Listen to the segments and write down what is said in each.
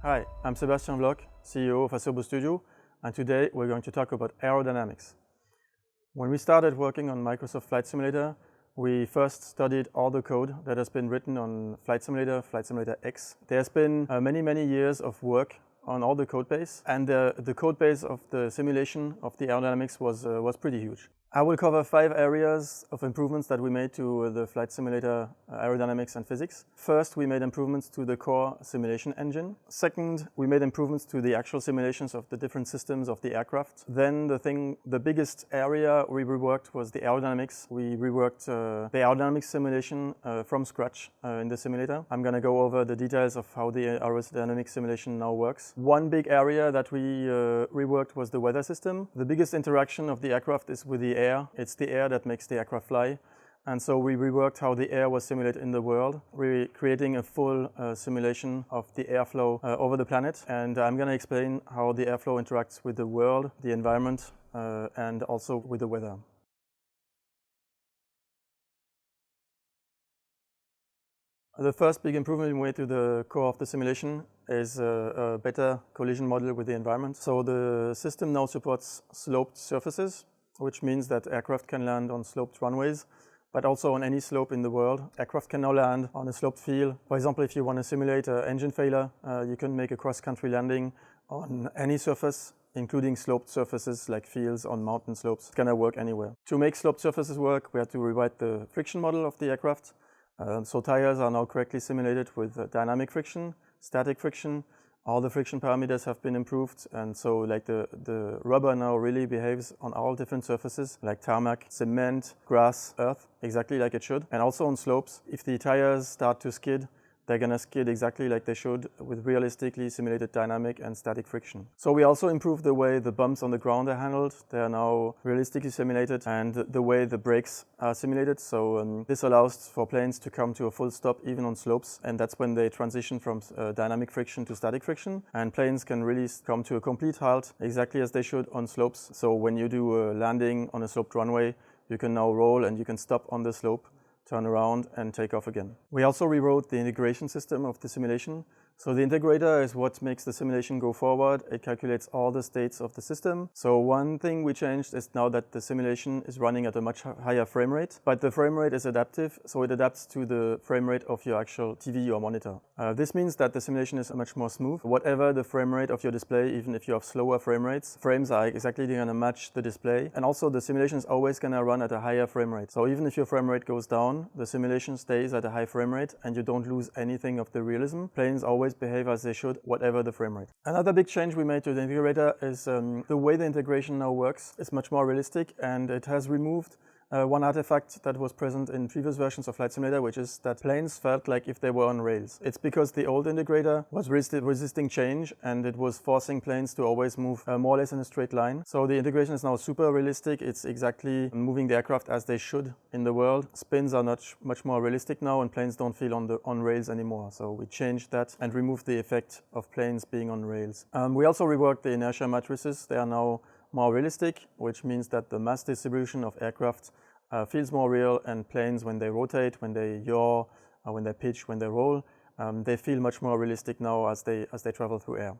Hi, I'm Sebastian Bloch, CEO of Asobo Studio, and today we're going to talk about aerodynamics. When we started working on Microsoft Flight Simulator, we first studied all the code that has been written on Flight Simulator X. There's been many years of work on all the code base, and the code base of the simulation of the aerodynamics was pretty huge. I will cover 5 areas of improvements that we made to the Flight Simulator aerodynamics and physics. First, we made improvements to the core simulation engine. Second, we made improvements to the actual simulations of the different systems of the aircraft. Then the biggest area we reworked was the aerodynamics. We reworked the aerodynamics simulation from scratch in the simulator. I'm going to go over the details of how the aerodynamics simulation now works. One big area that we reworked was the weather system. The biggest interaction of the aircraft is with the air. It's the air that makes the aircraft fly. And so we reworked how the air was simulated in the world. We're creating a full simulation of the airflow over the planet. And I'm going to explain how the airflow interacts with the world, the environment, and also with the weather. The first big improvement we made to the core of the simulation is a better collision model with the environment. So the system now supports sloped surfaces, which means that aircraft can land on sloped runways, but also on any slope in the world. Aircraft can now land on a sloped field. For example, if you want to simulate an engine failure, you can make a cross-country landing on any surface, including sloped surfaces like fields on mountain slopes. It's going to work anywhere. To make sloped surfaces work, we had to rewrite the friction model of the aircraft. So tires are now correctly simulated with dynamic friction, static friction. All the friction parameters have been improved, and so like the rubber now really behaves on all different surfaces like tarmac, cement, grass, earth, exactly like it should. And also on slopes, if the tires start to skid, they're going to skid exactly like they should with realistically simulated dynamic and static friction. So we also improved the way the bumps on the ground are handled. They are now realistically simulated, and the way the brakes are simulated. So this allows for planes to come to a full stop even on slopes, and that's when they transition from dynamic friction to static friction. And planes can really come to a complete halt exactly as they should on slopes. So when you do a landing on a sloped runway, you can now roll and you can stop on the slope, turn around and take off again. We also rewrote the integration system of the simulation. So the integrator is what makes the simulation go forward. It calculates all the states of the system. So one thing we changed is now that the simulation is running at a much higher frame rate, but the frame rate is adaptive, so it adapts to the frame rate of your actual TV or monitor. This means that the simulation is much more smooth. Whatever the frame rate of your display, even if you have slower frame rates, frames are exactly going to match the display. And also the simulation is always going to run at a higher frame rate. So even if your frame rate goes down, the simulation stays at a high frame rate and you don't lose anything of the realism. Planes always behave as they should, whatever the frame rate. Another big change we made to the integrator is the way the integration now works. It's much more realistic, and it has removed one artifact that was present in previous versions of Flight Simulator, which is that planes felt like if they were on rails. It's because the old integrator was resisting change, and it was forcing planes to always move more or less in a straight line. So the integration is now super realistic. It's exactly moving the aircraft as they should in the world. Spins are much more realistic now, and planes don't feel on rails anymore. So we changed that and removed the effect of planes being on rails. We also reworked the inertia matrices. They are now more realistic, which means that the mass distribution of aircraft feels more real, and planes, when they rotate, when they yaw, when they pitch, when they roll, they feel much more realistic now as they travel through air.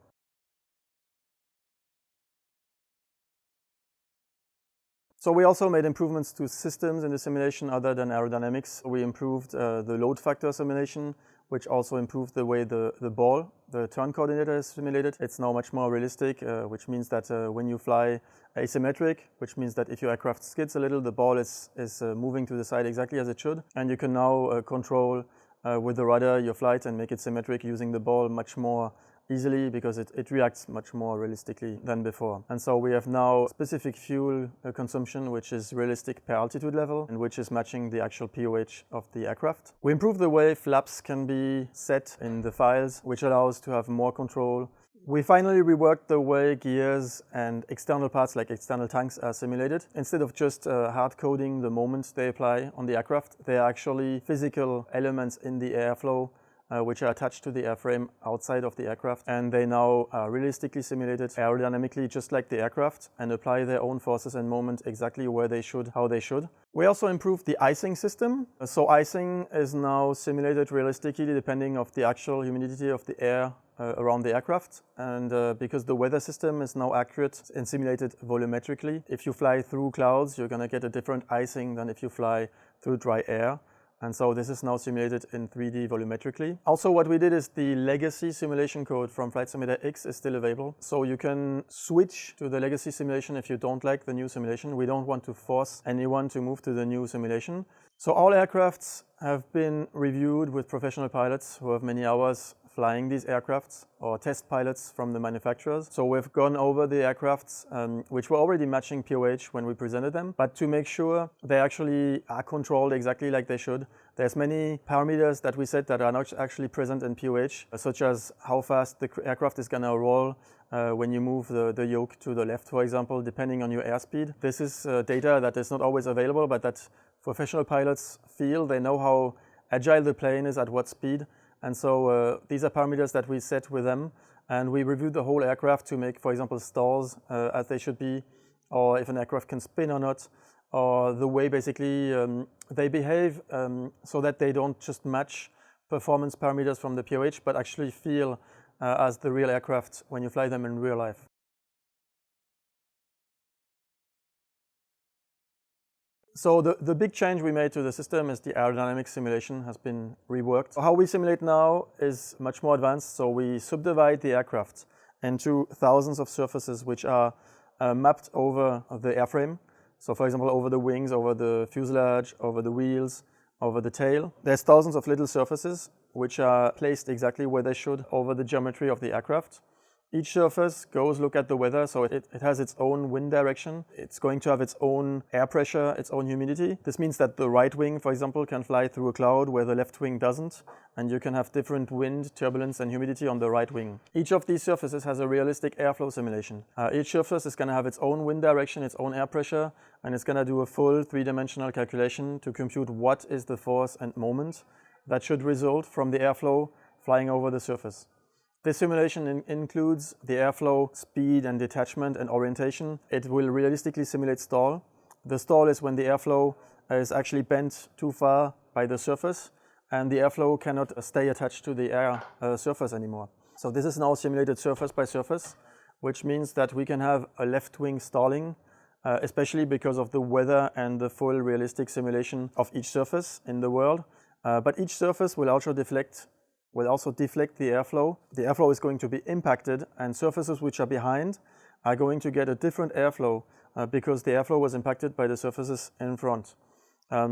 So we also made improvements to systems in the simulation other than aerodynamics. We improved the load factor simulation, which also improved the way the ball, the turn coordinator, is simulated. It's now much more realistic, which means that when you fly asymmetric, which means that if your aircraft skids a little, the ball is moving to the side exactly as it should. And you can now control with the rudder your flight and make it symmetric using the ball much more easily, because it reacts much more realistically than before. And so we have now specific fuel consumption, which is realistic per altitude level and which is matching the actual POH of the aircraft. We improved the way flaps can be set in the files, which allows to have more control. We finally reworked the way gears and external parts like external tanks are simulated. Instead of just hard coding the moments they apply on the aircraft, they are actually physical elements in the airflow which are attached to the airframe outside of the aircraft, and they now are realistically simulated aerodynamically just like the aircraft and apply their own forces and moment exactly where they should, how they should. We also improved the icing system. So icing is now simulated realistically depending on the actual humidity of the air around the aircraft, and because the weather system is now accurate and simulated volumetrically, if you fly through clouds, you're going to get a different icing than if you fly through dry air. And so this is now simulated in 3D volumetrically. Also, what we did is the legacy simulation code from Flight Simulator X is still available. So you can switch to the legacy simulation if you don't like the new simulation. We don't want to force anyone to move to the new simulation. So all aircrafts have been reviewed with professional pilots who have many hours flying these aircrafts, or test pilots from the manufacturers. So we've gone over the aircrafts, which were already matching POH when we presented them, but to make sure they actually are controlled exactly like they should, there's many parameters that we set that are not actually present in POH, such as how fast the aircraft is gonna roll when you move the yoke to the left, for example, depending on your airspeed. This is data that is not always available, but that professional pilots feel. They know how agile the plane is at what speed. And so these are parameters that we set with them, and we reviewed the whole aircraft to make, for example, stalls as they should be, or if an aircraft can spin or not, or the way basically they behave so that they don't just match performance parameters from the POH, but actually feel as the real aircraft when you fly them in real life. So the big change we made to the system is the aerodynamics simulation has been reworked. How we simulate now is much more advanced. So we subdivide the aircraft into thousands of surfaces which are mapped over the airframe. So for example, over the wings, over the fuselage, over the wheels, over the tail. There's thousands of little surfaces which are placed exactly where they should over the geometry of the aircraft. Each surface goes look at the weather, so it has its own wind direction. It's going to have its own air pressure, its own humidity. This means that the right wing, for example, can fly through a cloud where the left wing doesn't, and you can have different wind, turbulence, and humidity on the right wing. Each of these surfaces has a realistic airflow simulation. Each surface is going to have its own wind direction, its own air pressure, and it's going to do a full three-dimensional calculation to compute what is the force and moment that should result from the airflow flying over the surface. This simulation includes the airflow, speed and detachment and orientation. It will realistically simulate stall. The stall is when the airflow is actually bent too far by the surface and the airflow cannot stay attached to the air surface anymore. So this is now simulated surface by surface, which means that we can have a left wing stalling, especially because of the weather and the full realistic simulation of each surface in the world. But each surface will also deflect the airflow. The airflow is going to be impacted, and surfaces which are behind are going to get a different airflow because the airflow was impacted by the surfaces in front.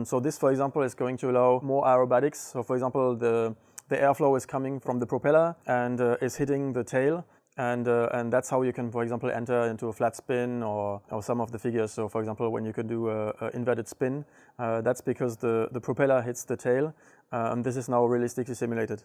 So this, for example, is going to allow more aerobatics. So for example, the airflow is coming from the propeller and is hitting the tail. And that's how you can, for example, enter into a flat spin or some of the figures. So for example, when you can do an inverted spin, that's because the propeller hits the tail. And this is now realistically simulated.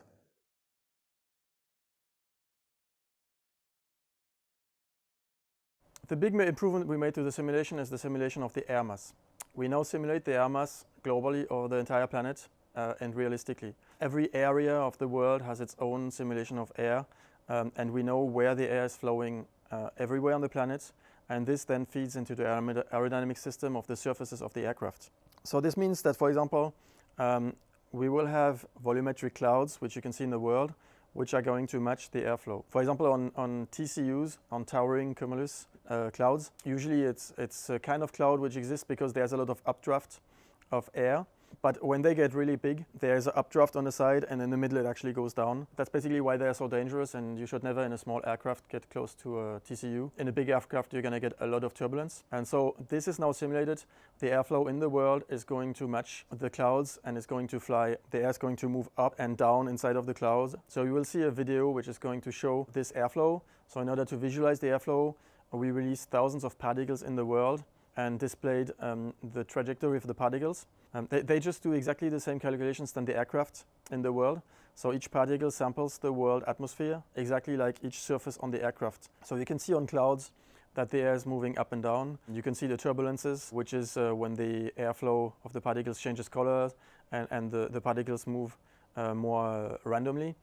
The big improvement we made to the simulation is the simulation of the air mass. We now simulate the air mass globally over the entire planet and realistically. Every area of the world has its own simulation of air, and we know where the air is flowing everywhere on the planet, and this then feeds into the aerodynamic system of the surfaces of the aircraft. So this means that, for example, we will have volumetric clouds, which you can see in the world, which are going to match the airflow. For example, on TCUs, on towering cumulus clouds, usually it's a kind of cloud which exists because there's a lot of updraft of air. But when they get really big, there's an updraft on the side, and in the middle it actually goes down. That's basically why they're so dangerous, and you should never in a small aircraft get close to a TCU. In a big aircraft, you're going to get a lot of turbulence. And so this is now simulated. The airflow in the world is going to match the clouds, and it's going to fly. The air is going to move up and down inside of the clouds. So you will see a video which is going to show this airflow. So in order to visualize the airflow, we released thousands of particles in the world and displayed the trajectory of the particles. They just do exactly the same calculations than the aircraft in the world. So each particle samples the world atmosphere, exactly like each surface on the aircraft. So you can see on clouds that the air is moving up and down. You can see the turbulences, which is when the airflow of the particles changes color and the particles move more randomly.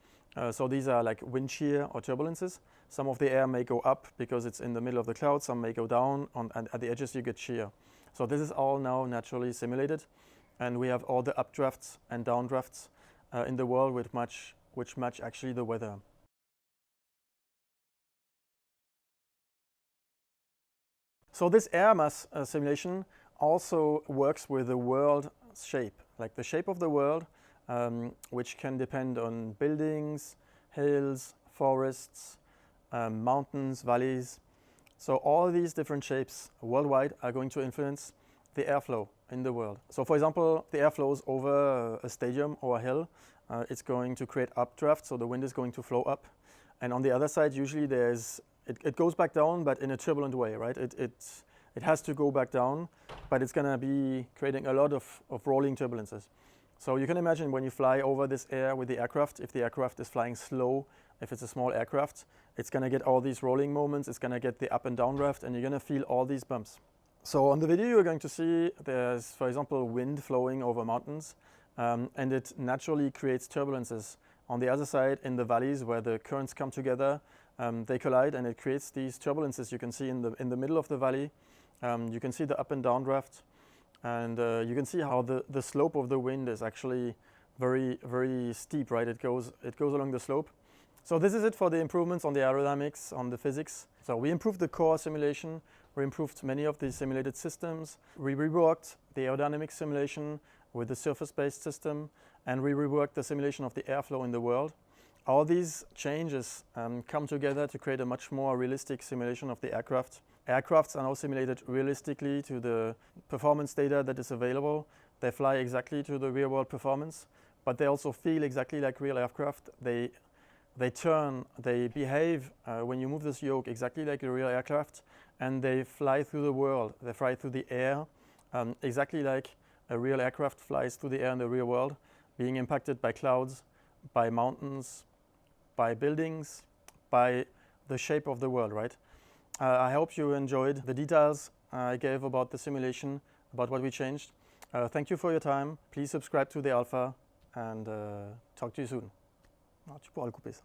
So these are like wind shear or turbulences. Some of the air may go up because it's in the middle of the cloud, some may go down, and at the edges you get shear. So this is all now naturally simulated, and we have all the updrafts and downdrafts in the world which match actually the weather. So this air mass simulation also works with the world shape, like the shape of the world, which can depend on buildings, hills, forests, mountains, valleys. So all these different shapes worldwide are going to influence the airflow in the world. So for example, the air flows over a stadium or a hill. It's going to create updraft, so the wind is going to flow up. And on the other side, usually it goes back down, but in a turbulent way, right? It has to go back down, but it's going to be creating a lot of rolling turbulences. So you can imagine when you fly over this air with the aircraft, if the aircraft is flying slow, if it's a small aircraft, it's going to get all these rolling moments, it's going to get the up and down draft, and you're going to feel all these bumps. So on the video you're going to see there's, for example, wind flowing over mountains, and it naturally creates turbulences. On the other side, in the valleys where the currents come together, they collide and it creates these turbulences. You can see in the middle of the valley, you can see the up and down draft, and you can see how the slope of the wind is actually very, very steep, right? It goes along the slope. So this is it for the improvements on the aerodynamics, on the physics. So we improved the core simulation, we improved many of the simulated systems, we reworked the aerodynamics simulation with the surface-based system, and we reworked the simulation of the airflow in the world. All these changes come together to create a much more realistic simulation of the aircraft. Aircrafts are now simulated realistically to the performance data that is available. They fly exactly to the real-world performance, but they also feel exactly like real aircraft. They turn, they behave when you move this yoke exactly like a real aircraft, and they fly through the world. They fly through the air exactly like a real aircraft flies through the air in the real world, being impacted by clouds, by mountains, by buildings, by the shape of the world, right? I hope you enjoyed the details I gave about the simulation, about what we changed. Thank you for your time. Please subscribe to the Alpha, and talk to you soon. Ah, tu pourras le couper ça.